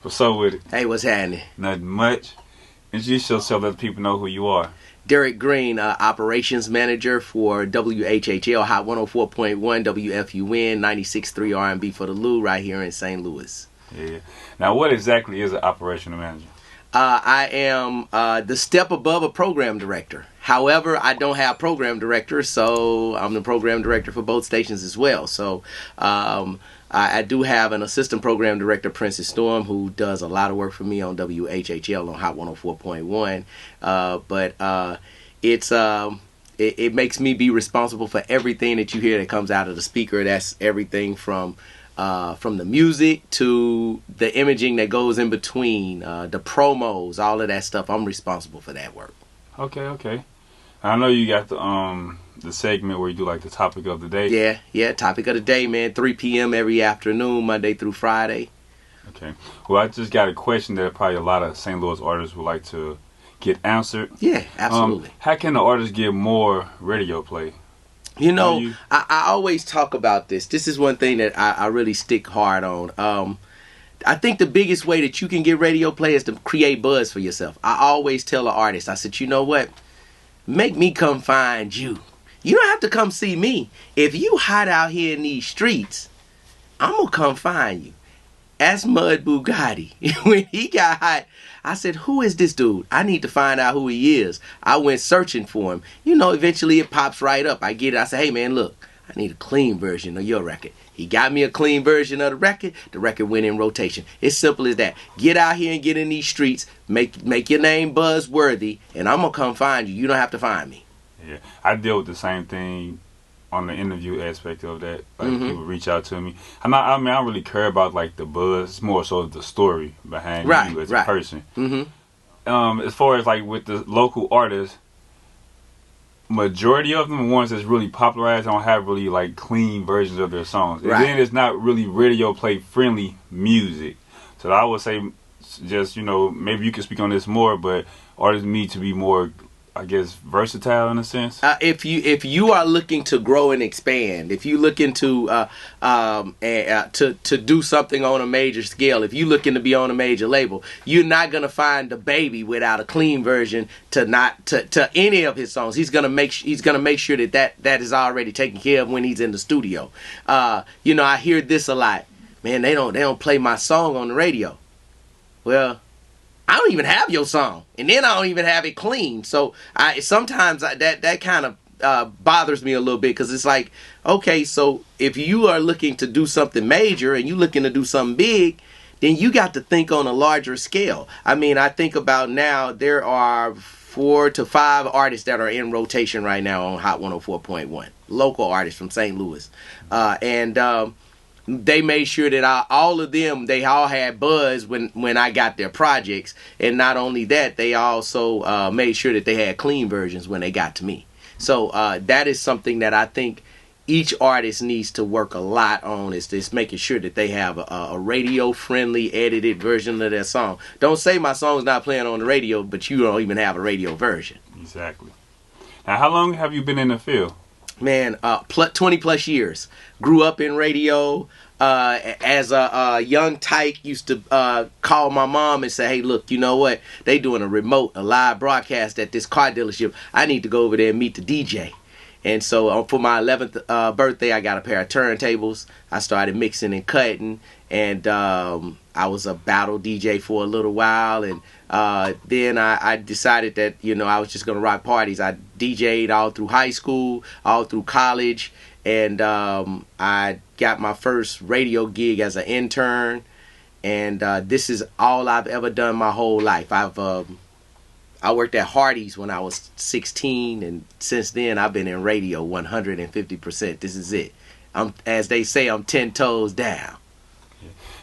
What's up with it? Hey, what's happening? Nothing much. Introduce yourself, let people know who you are. Derrick Greene, operations manager for WHHL Hot 104.1 WFUN 96.3 R&B for the Lou right here in St. Louis. Yeah. Now, what exactly is an operational manager? I am the step above a program director. However, I don't have program director, so I'm the program director for both stations as well. So I do have an assistant program director, Princess Storm, who does a lot of work for me on WHHL on Hot 104.1. But it makes me be responsible for everything that you hear that comes out of the speaker. That's everything from the music to the imaging that goes in between, the promos, all of that stuff. I'm responsible for that work. Okay. I know you got the segment where you do like the topic of the day. Yeah. Topic of the day, man. 3 p.m. every afternoon, Monday through Friday. Okay. Well, I just got a question that probably a lot of St. Louis artists would like to get answered. Yeah, absolutely. How can the artist get more radio play? You know, I always talk about this. This is one thing that I really stick hard on. I think the biggest way that you can get radio play is to create buzz for yourself. I always tell an artist, I said, you know what? Make me come find you. You don't have to come see me. If you hot out here in these streets, I'm going to come find you. Ask Mud Bugatti. When he got hot, I said, who is this dude? I need to find out who he is. I went searching for him. You know, eventually it pops right up. I get it. I say, hey, man, look, I need a clean version of your record. He got me a clean version of the record. The record went in rotation. It's simple as that. Get out here and get in these streets. Make your name buzzworthy, and I'm going to come find you. You don't have to find me. Yeah, I deal with the same thing on the interview aspect of that. Like, people reach out to me. I don't really care about like the buzz. It's more so the story behind you as a person. As far as like with the local artists, majority of them, the ones that's really popularized, don't have really like clean versions of their songs. And then it's not really radio play friendly music. So I would say, just, you know, maybe you can speak on this more, but artists need to be more, I guess, versatile in a sense. If you are looking to grow and expand, if you looking to do something on a major scale, if you looking to be on a major label, you're not gonna find the baby without a clean version to any of his songs. He's gonna make sure that is already taken care of when he's in the studio. You know, I hear this a lot. Man, they don't play my song on the radio. Well, I don't even have your song, and then I don't even have it clean. So sometimes that kind of bothers me a little bit, because it's like, okay, so if you are looking to do something major and you looking to do something big, then you got to think on a larger scale. I mean, I think about now there are 4 to 5 artists that are in rotation right now on Hot 104.1, local artists from St. Louis, and they made sure that all of them, they all had buzz when I got their projects. And not only that, they also made sure that they had clean versions when they got to me. So that is something that I think each artist needs to work a lot on, is just making sure that they have a radio-friendly, edited version of their song. Don't say my song's not playing on the radio, but you don't even have a radio version. Exactly. Now, how long have you been in the field? Man, 20 plus years. Grew up in radio. As a young tyke, used to call my mom and say, hey, look, you know what? They doing a live broadcast at this car dealership. I need to go over there and meet the DJ. And so for my 11th birthday, I got a pair of turntables. I started mixing and cutting. And I was a battle DJ for a little while. And then I decided that, you know, I was just going to rock parties. I DJ'd all through high school, all through college. And I got my first radio gig as an intern. And this is all I've ever done my whole life. I worked at Hardee's when I was 16. And since then, I've been in radio 150%. This is it. As they say, I'm 10 toes down.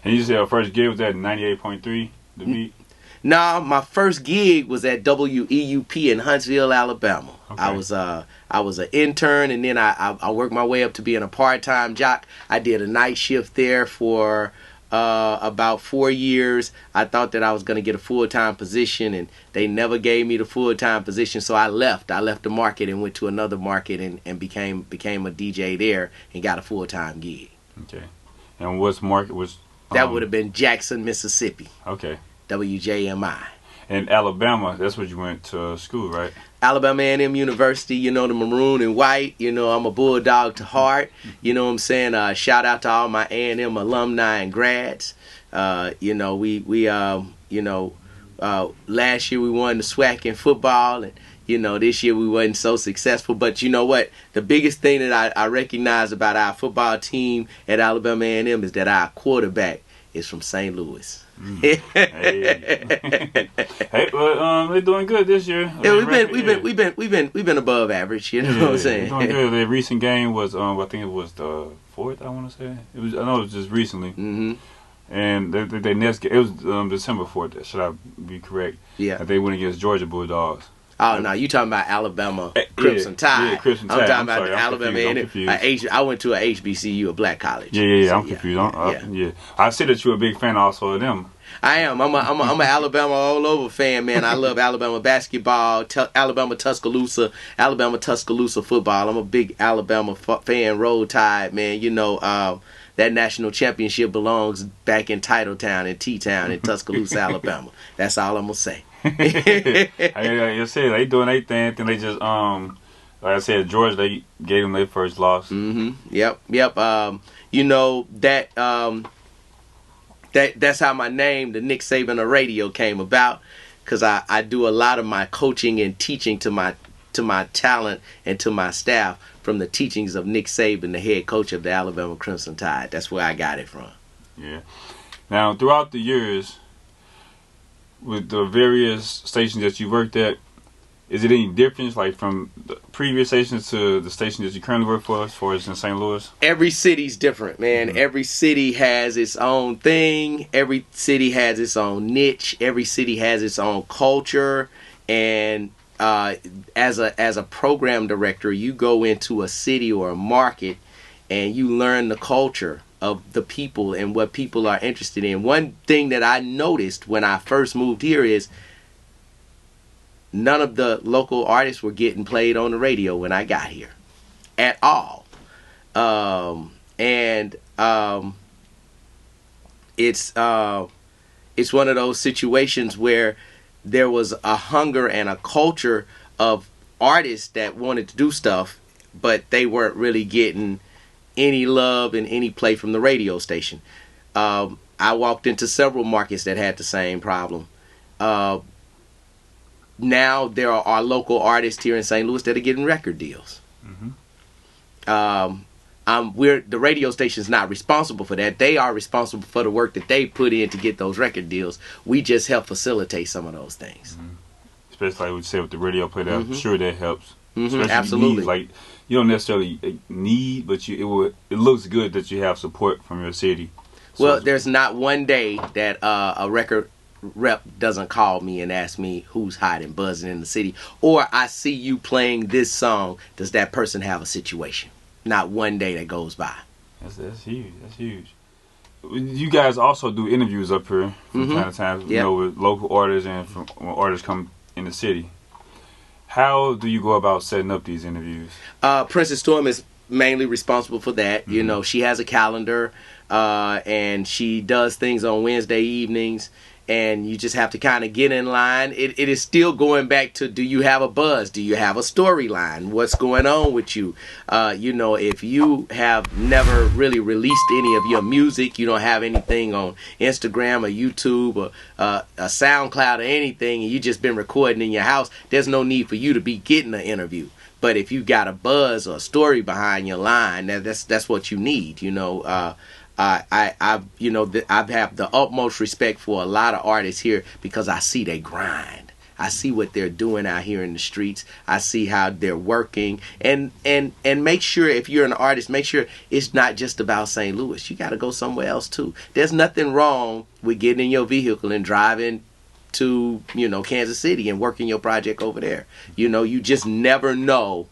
And you said your first gig was at 98.3, the beat? No, my first gig was at WEUP in Huntsville, Alabama. Okay. I was an intern, and then I worked my way up to being a part-time jock. I did a night shift there for about 4 years. I thought that I was going to get a full-time position, and they never gave me the full-time position, so I left. I left the market and went to another market and became a DJ there and got a full-time gig. Okay. And what market was That would have been Jackson, Mississippi. Okay. WJMI. And Alabama, that's what you went to school, right? Alabama A&M University, you know, the maroon and white. You know, I'm a Bulldog to heart. You know what I'm saying? Shout out to all my A&M alumni and grads. You know, last year we won the SWAC in football, and you know, this year we wasn't so successful. But you know what? The biggest thing that I recognize about our football team at Alabama A&M is that our quarterback is from St. Louis. Hey, well, they're doing good this year. Yeah, we've been above average. You know what I'm saying? They're doing good. The recent game was, I think it was the 4th. I want to say I know it was just recently. Mm-hmm. And they next game, it was December 4th. Should I be correct? Yeah. They went against Georgia Bulldogs. Oh no, you talking about Alabama Crimson Tide? Yeah, Crimson Tide. I'm talking about Alabama A&M. I went to a HBCU, a black college. Yeah. So, I'm confused. Yeah. I see that you're a big fan also of them. I am. I'm a Alabama all over fan, man. I love Alabama basketball, Alabama Tuscaloosa football. I'm a big Alabama fan. Roll Tide, man. You know, that national championship belongs back in Titletown and T-Town in Tuscaloosa, Alabama. That's all I'm gonna say. I said they doing their thing. I think they just like I said, Georgia, they gave them their first loss. Mm-hmm. Yep. You know that's how my name, the Nick Saban of radio, came about. Because I do a lot of my coaching and teaching to my talent and to my staff from the teachings of Nick Saban, the head coach of the Alabama Crimson Tide. That's where I got it from. Yeah. Now, throughout the years, with the various stations that you worked at, is it any difference, like from the previous stations to the station that you currently work for, as far as in St. Louis? Every city's different, man. Mm-hmm. Every city has its own thing. Every city has its own niche. Every city has its own culture. And as a program director, you go into a city or a market and you learn the culture of the people and what people are interested in. One thing that I noticed when I first moved here is none of the local artists were getting played on the radio when I got here at all. It's one of those situations where there was a hunger and a culture of artists that wanted to do stuff, but they weren't really getting any love and any play from the radio station. I walked into several markets that had the same problem. Now there are local artists here in St. Louis that are getting record deals. Mm-hmm. The radio station is not responsible for that. They are responsible for the work that they put in to get those record deals. We just help facilitate some of those things. Mm-hmm. Especially like we said with the radio play, I'm sure that helps. Mm-hmm. Absolutely. Like you don't necessarily need, but it looks good that you have support from your city. Well, there's not one day that a record rep doesn't call me and ask me who's hot and buzzing in the city, or I see you playing this song. Does that person have a situation? Not one day that goes by. That's huge. That's huge. You guys also do interviews up here from time to time, you know, with local artists and from when artists come in the city. How do you go about setting up these interviews? Princess Storm is mainly responsible for that. Mm-hmm. You know, she has a calendar, and she does things on Wednesday evenings. And you just have to kind of get in line. It is still going back to, do you have a buzz? Do you have a storyline? What's going on with you? You know, if you have never really released any of your music, you don't have anything on Instagram or YouTube or a SoundCloud or anything, and you just been recording in your house, there's no need for you to be getting an interview. But if you got a buzz or a story behind your line, that's what you need, you know. I have the utmost respect for a lot of artists here because I see they grind. I see what they're doing out here in the streets. I see how they're working, and make sure, if you're an artist, make sure it's not just about St. Louis. You got to go somewhere else too. There's nothing wrong with getting in your vehicle and driving to, you know, Kansas City and working your project over there. You know, you just never know,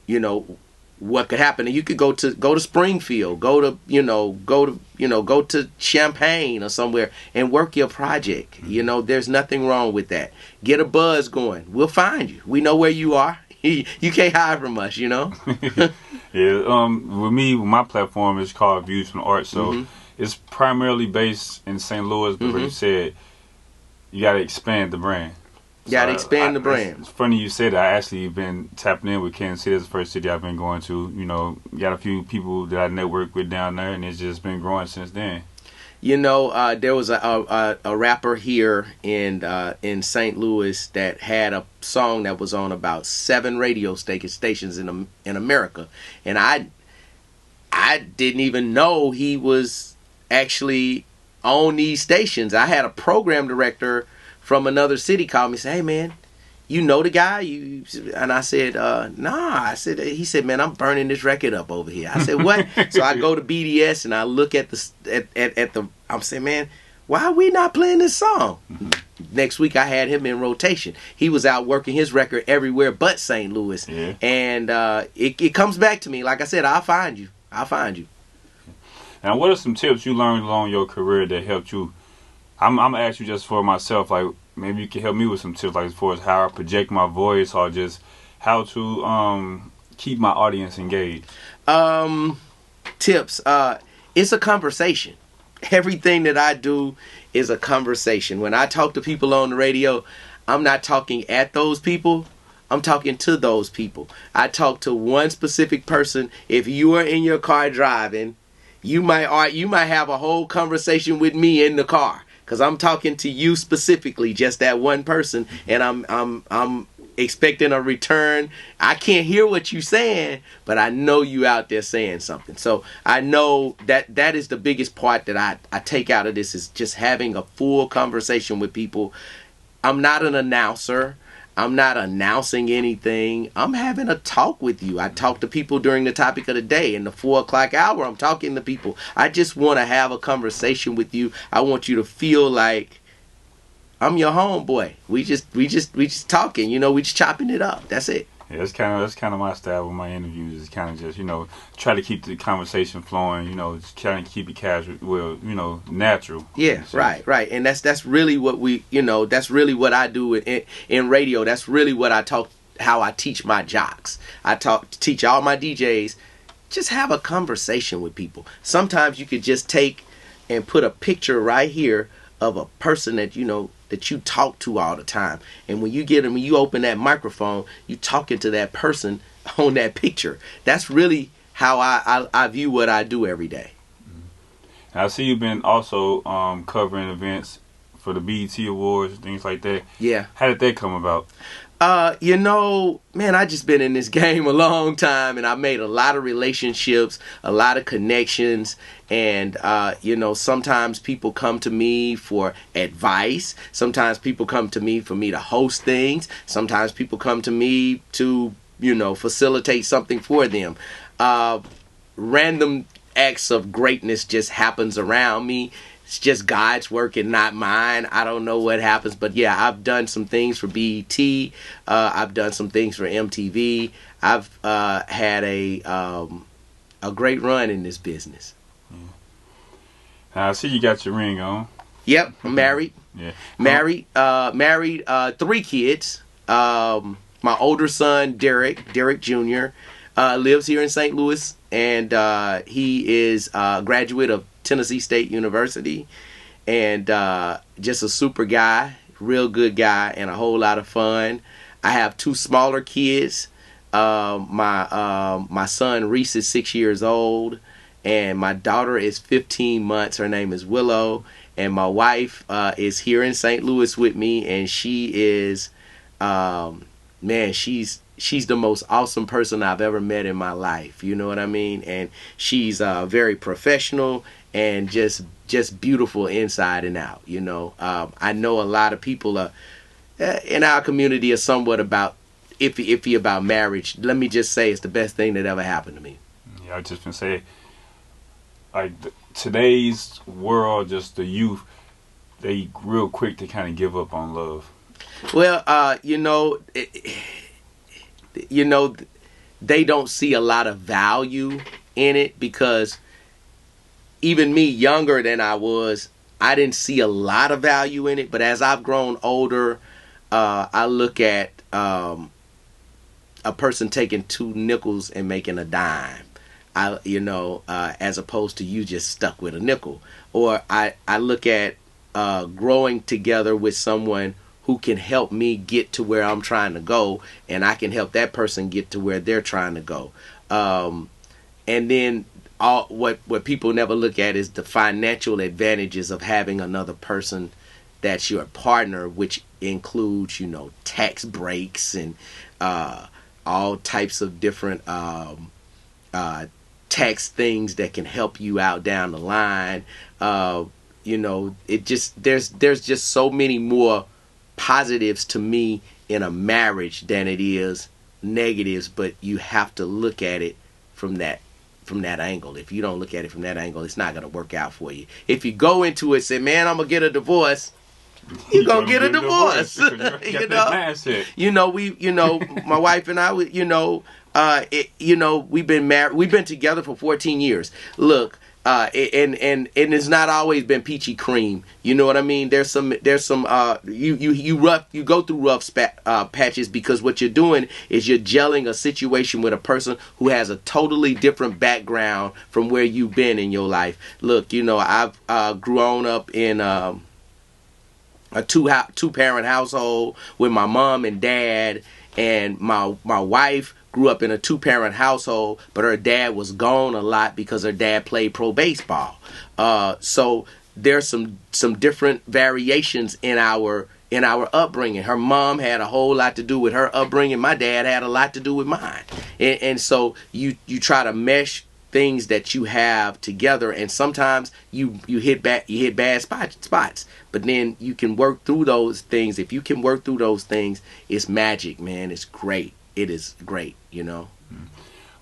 you know, what could happen. And you could go to Springfield, go to Champaign or somewhere and work your project. You know, there's nothing wrong with that. Get a buzz going. We'll find you. We know where you are. You can't hide from us, you know. Yeah, with me, my platform is called Views from the Art, so it's primarily based in St. Louis, but like you said, you got to expand the brand. Got to expand the brand. It's funny you said that. I actually been tapping in with Kansas City as the first city I've been going to. You know, got a few people that I network with down there, and it's just been growing since then. You know, there was a rapper here in St. Louis that had a song that was on about 7 radio stations in America, and I didn't even know he was actually on these stations. I had a program director from another city call me and say, "Hey man, you know the guy?" And I said, "Nah." I said, he said, "Man, I'm burning this record up over here." I said, "What?" So I go to BDS and I look at the I'm saying, "Man, why are we not playing this song?" Next week I had him in rotation. He was out working his record everywhere but St. Louis. Yeah. And it comes back to me. Like I said, I'll find you. Now, what are some tips you learned along your career that helped you? I'm gonna ask you just for myself, like maybe you can help me with some tips, like as far as how I project my voice or just how to keep my audience engaged. Tips. It's a conversation. Everything that I do is a conversation. When I talk to people on the radio, I'm not talking at those people. I'm talking to those people. I talk to one specific person. If you are in your car driving, you might have a whole conversation with me in the car. Because I'm talking to you specifically, just that one person, and I'm expecting a return. I can't hear what you're saying, but I know you out there saying something. So I know that is the biggest part that I take out of this, is just having a full conversation with people. I'm not an announcer. I'm not announcing anything. I'm having a talk with you. I talk to people during the topic of the day. In the 4 o'clock hour, I'm talking to people. I just want to have a conversation with you. I want you to feel like I'm your homeboy. We just talking. You know, we just chopping it up. That's it. Yeah, that's kind of my style with my interviews. Is kind of just, you know, try to keep the conversation flowing. You know, just trying to keep it casual, well, you know, natural. Yeah, right. And that's really what that's really what I do in radio. That's really what how I teach my jocks. I teach all my DJs. Just have a conversation with people. Sometimes you could just take and put a picture right here of a person that you talk to all the time, and when you open that microphone, you talking to that person on that picture. That's really how I view what I do every day. I see you've been also covering events for the BET Awards, things like that. Yeah. How did that come about? Man, I just been in this game a long time, and I made a lot of relationships, a lot of connections, and sometimes people come to me for advice. Sometimes people come to me for me to host things. Sometimes people come to me to, facilitate something for them. Random acts of greatness just happens around me. It's just God's work and not mine. I don't know what happens, but yeah, I've done some things for BET. I've done some things for MTV. I've had a great run in this business. I see you got your ring on. Yep, I'm married. Yeah, married. 3 kids. My older son, Derrick Jr., lives here in St. Louis, and he is a graduate of Tennessee State University, and just a super guy, real good guy, and a whole lot of fun. I have 2 smaller kids. My son Reese is 6 years old, and my daughter is 15 months. Her name is Willow, and my wife is here in St. Louis with me, and she is, she's the most awesome person I've ever met in my life. You know what I mean? And she's very professional and just beautiful inside and out. I know a lot of people in our community are somewhat iffy about marriage. Let me just say it's the best thing that ever happened to me. Yeah, I was just gonna say, like today's world, just the youth, they real quick to kind of give up on love. Well, they don't see a lot of value in it, because even me, younger than I was, I didn't see a lot of value in it. But as I've grown older, I look at a person taking 2 nickels and making a dime. As opposed to you just stuck with a nickel. Or I look at growing together with someone who can help me get to where I'm trying to go, and I can help that person get to where they're trying to go. And then what people never look at is the financial advantages of having another person that's your partner, which includes, tax breaks and all types of different tax things that can help you out down the line. It just there's just so many more positives to me in a marriage than it is negatives, but you have to look at it from that angle. If you don't look at it from that angle, it's not going to work out for you. If you go into it say, man, I'm going to get a divorce, you're going to get a divorce. My wife and I, we've been married, we've been together for 14 years. Look, and it's not always been peachy cream. You know what I mean? There's some you go through rough patches, because what you're doing is you're gelling a situation with a person who has a totally different background from where you've been in your life. Look, I've grown up in a two-parent household with my mom and dad, and my wife grew up in a 2-parent household, but her dad was gone a lot because her dad played pro baseball. So there's some different variations in our upbringing. Her mom had a whole lot to do with her upbringing. My dad had a lot to do with mine. And so you try to mesh things that you have together, and sometimes you hit bad spots, but then you can work through those things. If you can work through those things, it's magic, man. It's great. It is great,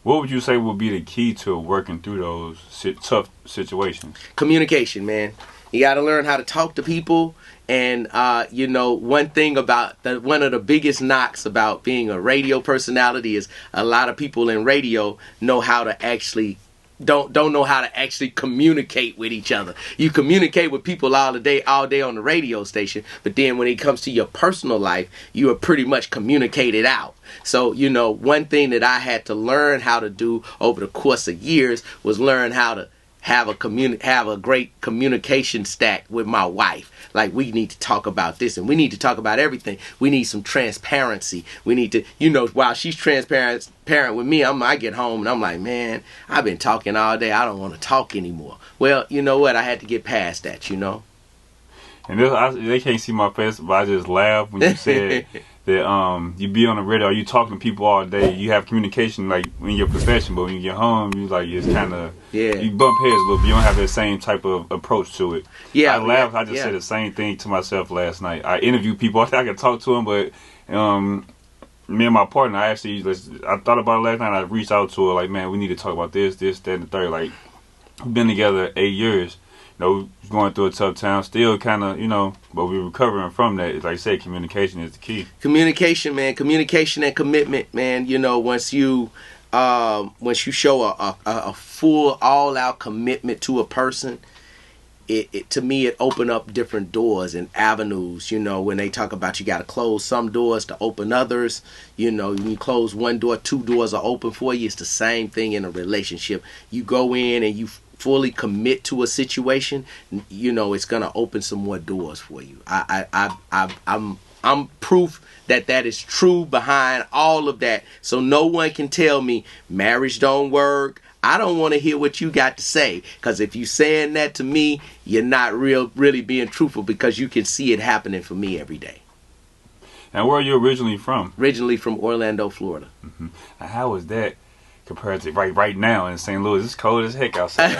What would you say would be the key to working through those tough situations? Communication, man. You got to learn how to talk to people. And, one thing about one of the biggest knocks about being a radio personality is a lot of people in radio know how to actually don't know how to actually communicate with each other. You communicate with people all day on the radio station, but then when it comes to your personal life, you are pretty much communicated out. So, one thing that I had to learn how to do over the course of years was learn how to have a great communication stack with my wife. Like, we need to talk about this, and we need to talk about everything. We need some transparency. We need to, while she's transparent with me, I get home and I'm like, man, I've been talking all day. I don't want to talk anymore. Well, you know what? I had to get past that, And they can't see my face, but I just laugh when you said that you be on the radio, you talking to people all day, you have communication like in your profession, but when you get home, you like it's kind of you bump heads a little bit. You don't have that same type of approach to it. I laughed. I just said the same thing to myself last night. I interviewed people. I think I could talk to them, but me and my partner, I thought about it last night. I reached out to her like, man, we need to talk about this, that, and the third. Like, we've been together 8 years. Going through a tough time, still kind of, but we're recovering from that. Like I said, communication is the key. Communication, man. Communication and commitment, man. Once you show a full, all-out commitment to a person, it to me, it open up different doors and avenues. When they talk about you got to close some doors to open others. When you close one door, 2 doors are open for you. It's the same thing in a relationship. You go in and you fully commit to a situation, it's gonna open some more doors for you. I'm proof that is true behind all of that. So no one can tell me marriage don't work. I don't want to hear what you got to say, because if you saying that to me, you're not really being truthful, because you can see it happening for me every day. And where are you originally from? Originally from Orlando, Florida. Mm-hmm. And how was that compared to right now in St. Louis? It's cold as heck outside.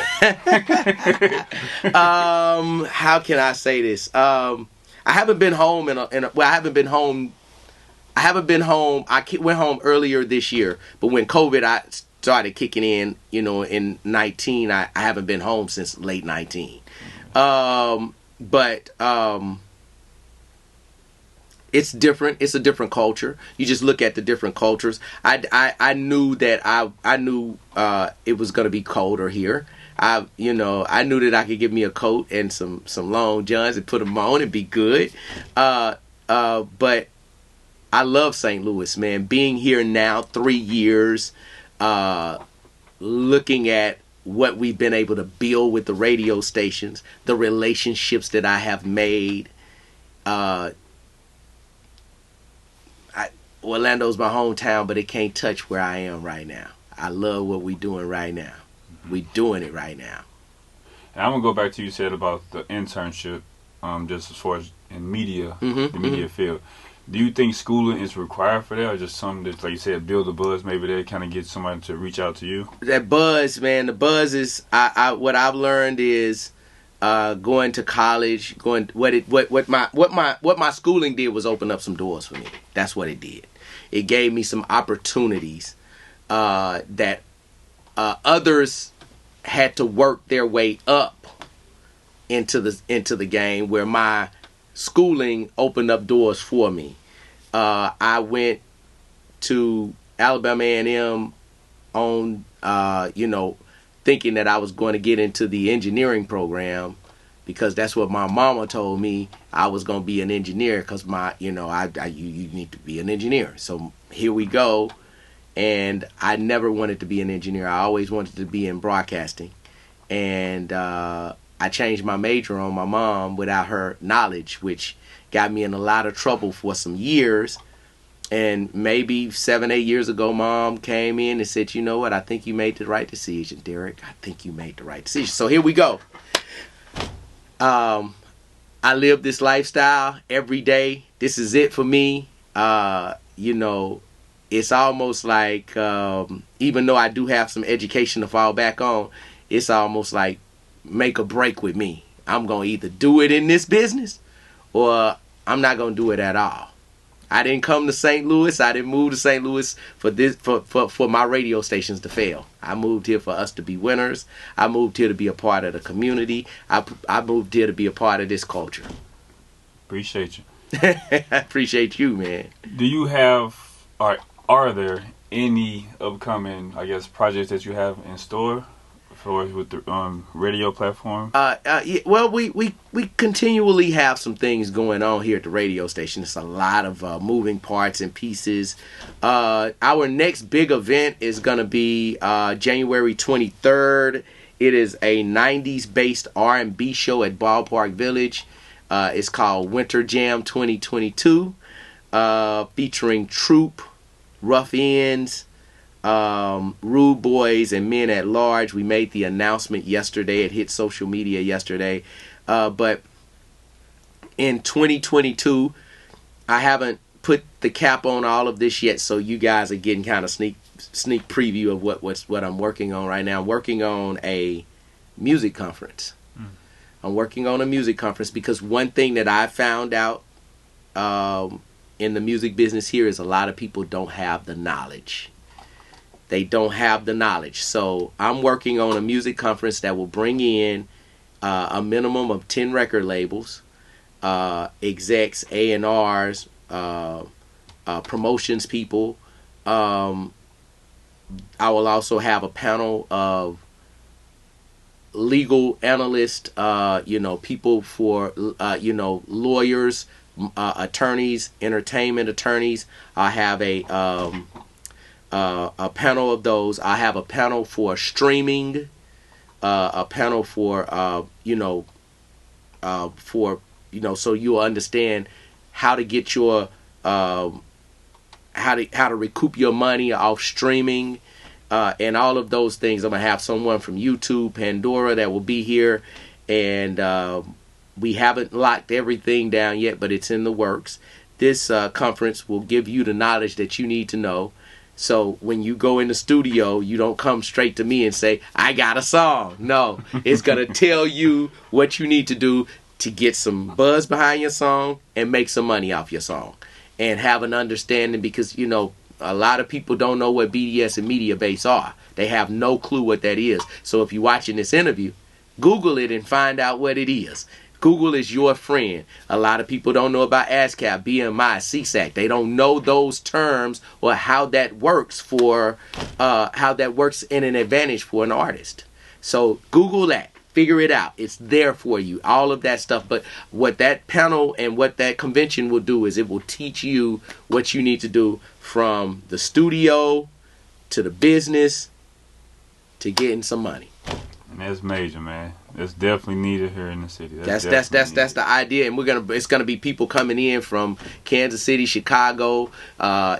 How can I say this? I haven't been home I haven't been home. I went home earlier this year, but when COVID started kicking in, in 19, I haven't been home since late 19. It's different. It's a different culture. You just look at the different cultures. I knew that I knew it was going to be colder here. I knew that I could get me a coat and some long johns and put them on and be good. But I love St. Louis, man. Being here now 3 years, looking at what we've been able to build with the radio stations, the relationships that I have made. Orlando's my hometown, but it can't touch where I am right now. I love what we're doing right now. We're doing it right now. And I'm going to go back to you said about the internship, just as far as in media, Mm-hmm, the media field. Do you think schooling is required for that, or just something that, like you said, build a buzz? Maybe they kind of get somebody to reach out to you. That buzz, man. The buzz is. What I've learned is going to college. What my schooling did was open up some doors for me. That's what it did. It gave me some opportunities that others had to work their way up into the game, where my schooling opened up doors for me. I went to Alabama A&M on, thinking that I was going to get into the engineering program, because that's what my mama told me. I was going to be an engineer because you need to be an engineer. So here we go. And I never wanted to be an engineer. I always wanted to be in broadcasting. And I changed my major on my mom without her knowledge, which got me in a lot of trouble for some years. And maybe 7-8 years ago, Mom came in and said, you know what, I think you made the right decision, Derrick. I think you made the right decision. So here we go. I live this lifestyle every day. This is it for me. It's almost like, even though I do have some education to fall back on, it's almost like make or break with me. I'm going to either do it in this business or I'm not going to do it at all. I didn't come to St. Louis. I didn't move to St. Louis for my radio stations to fail. I moved here for us to be winners. I moved here to be a part of the community. I moved here to be a part of this culture. Appreciate you. I appreciate you, man. Do you have, or are there any upcoming, I guess, projects that you have in store with the radio platform? Well, we continually have some things going on here at the radio station. It's a lot of moving parts and pieces. Our next big event is going to be January 23rd. It is a 90s-based R&B show at Ballpark Village. It's called Winter Jam 2022, featuring Troop, Rough Ends, Rude Boys, and Men at Large. We made the announcement yesterday. It hit social media yesterday. But in 2022, I haven't put the cap on all of this yet, so you guys are getting kind of sneak preview of what I'm working on right now. I'm working on a music conference. I'm working on a music conference because one thing that I found out in the music business here is a lot of people don't have the knowledge. They don't have the knowledge. So I'm working on a music conference that will bring in a minimum of 10 record labels, execs, A&Rs, promotions people. I will also have a panel of legal analysts, people for, lawyers, attorneys, entertainment attorneys. I have a panel of those. I have a panel for streaming, a panel for, so you'll understand how to get your, how to recoup your money off streaming. And all of those things. I'm going to have someone from YouTube, Pandora, that will be here. And we haven't locked everything down yet, but it's in the works. This conference will give you the knowledge that you need to know. So when you go in the studio, you don't come straight to me and say, I got a song. No, it's going to tell you what you need to do to get some buzz behind your song and make some money off your song. And have an understanding, because, a lot of people don't know what BDS and media base are. They have no clue what that is. So if you're watching this interview, Google it and find out what it is. Google is your friend. A lot of people don't know about ASCAP, BMI, CSAC. They don't know those terms or how that works in an advantage for an artist. So Google that. Figure it out. It's there for you. All of that stuff. But what that panel and what that convention will do is it will teach you what you need to do from the studio to the business to getting some money. And that's major, man. That's definitely needed here in the city. That's the idea, and it's gonna be people coming in from Kansas City, Chicago,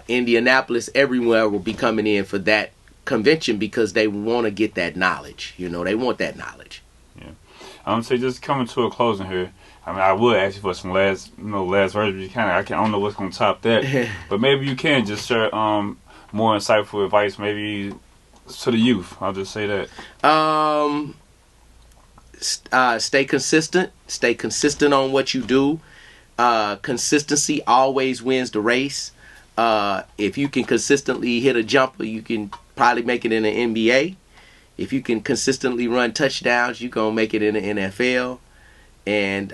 Indianapolis, everywhere will be coming in for that convention because they want to get that knowledge. You know, they want that knowledge. Yeah. So just coming to a closing here. I mean, I would ask you for some last words, but you I don't know what's gonna top that. But maybe you can just share more insightful advice, maybe to the youth. I'll just say that. Stay consistent. Stay consistent on what you do. Consistency always wins the race. If you can consistently hit a jumper, you can probably make it in the NBA. If you can consistently run touchdowns, you're going to make it in the NFL. And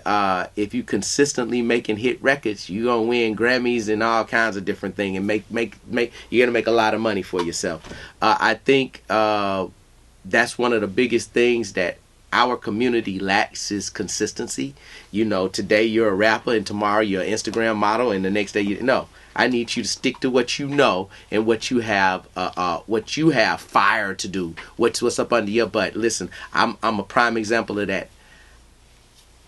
if you consistently making hit records, you're going to win Grammys and all kinds of different things and make you're going to make a lot of money for yourself. I think that's one of the biggest things that our community lacks is consistency. You know, today you're a rapper and tomorrow you're an Instagram model and the next day I need you to stick to what you know and what you have fire to do. What's up under your butt. Listen, I'm a prime example of that.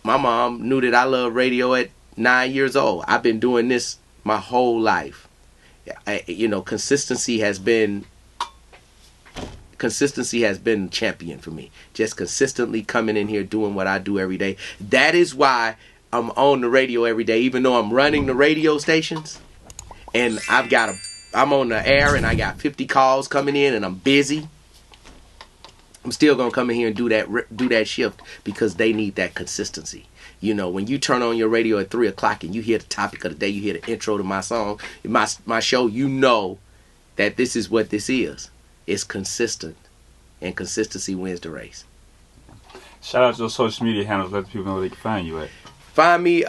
My mom knew that I love radio at 9 years old. I've been doing this my whole life. Consistency has been champion for me. Just consistently coming in here doing what I do every day. That is why I'm on the radio every day, even though I'm running the radio stations and I'm on the air and I got 50 calls coming in and I'm busy. I'm still gonna come in here and do that shift because they need that consistency. You know, when you turn on your radio at 3:00 and you hear the topic of the day, you hear the intro to my song, my show, you know that this is what this is. It's consistent, and consistency wins the race. Shout out to your social media handles. Let the people know where they can find you at. Find me,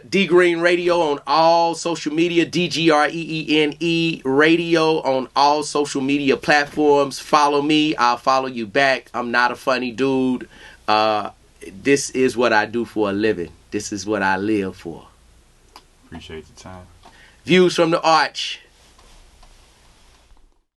D Greene Radio on all social media, DGREENE Radio on all social media platforms. Follow me, I'll follow you back. I'm not a funny dude. This is what I do for a living. This is what I live for. Appreciate the time. Views from the Arch.